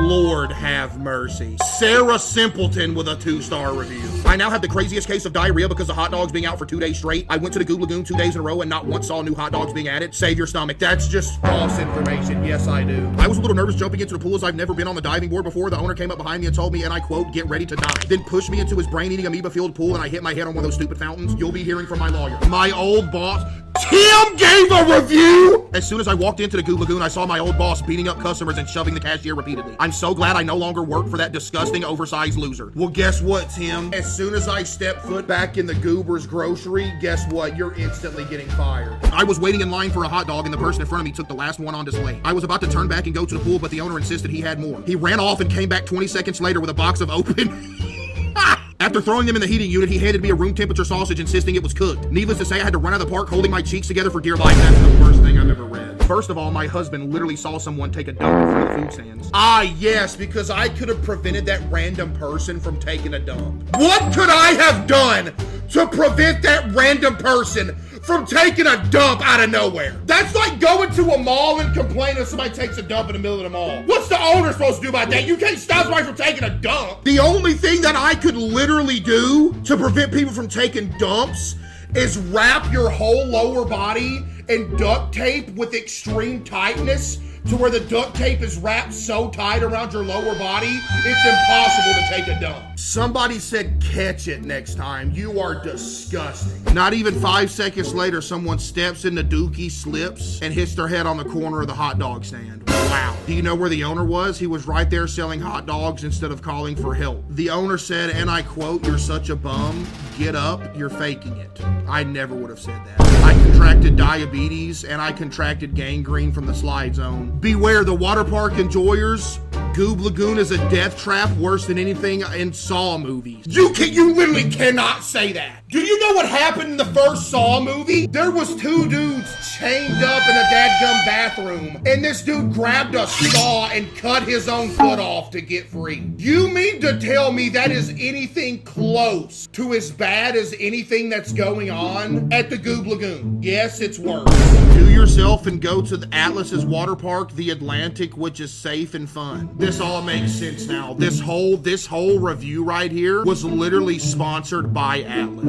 Lord have mercy. Sarah Simpleton with a 2-star review. I now have the craziest case of diarrhea because of hot dogs being out for 2 days straight. I went to the Goob Lagoon 2 days in a row and not once saw new hot dogs being added. Save your stomach. That's just false information. Yes, I do. I was a little nervous jumping into the pool as I've never been on the diving board before. The owner came up behind me and told me, and I quote, "Get ready to die." Then pushed me into his brain-eating amoeba-filled pool and I hit my head on one of those stupid fountains. You'll be hearing from my lawyer. My old boss, Tim, gave a review! As soon as I walked into the Goob Lagoon, I saw my old boss beating up customers and shoving the cashier repeatedly. I'm so glad I no longer work for that disgusting, oversized loser. Well, guess what, Tim? As soon as I step foot back in the Goober's grocery, guess what? You're instantly getting fired. I was waiting in line for a hot dog and the person in front of me took the last one on display. I was about to turn back and go to the pool, but the owner insisted he had more. He ran off and came back 20 seconds later with a box of open... After throwing them in the heating unit, he handed me a room temperature sausage insisting it was cooked. Needless to say, I had to run out of the park holding my cheeks together for dear life. That's the worst thing I've ever read. First of all, my husband literally saw someone take a dump in front of the food stands. Ah, yes, because I could have prevented that random person from taking a dump. What could I have done to prevent that random person from taking a dump out of nowhere? That's like going to a mall and complaining if somebody takes a dump in the middle of the mall. What's the owner supposed to do about that? You can't stop somebody from taking a dump. The only thing that I could literally do to prevent people from taking dumps is wrap your whole lower body in duct tape with extreme tightness to where the duct tape is wrapped so tight around your lower body, it's impossible to take a dump. Somebody said catch it next time. You are disgusting. Not even 5 seconds later, someone steps in the dookie, slips, and hits their head on the corner of the hot dog stand. Wow. Do you know where the owner was? He was right there selling hot dogs instead of calling for help. The owner said, and I quote, "You're such a bum. Get up, you're faking it." I never would have said that. I contracted diabetes and I contracted gangrene from the slide zone. Beware the water park enjoyers. Goob Lagoon is a death trap worse than anything in Saw movies. You literally cannot say that. Do you know what happened in the first Saw movie? There was 2 dudes chained up in a dadgum bathroom, and this dude grabbed a saw and cut his own foot off to get free. You mean to tell me that is anything close to as bad as anything that's going on at the Goob Lagoon? Yes, it's worse. Do yourself and go to the Atlas's water park, the Atlantic, which is safe and fun. This all makes sense now. This whole review right here was literally sponsored by Atlas.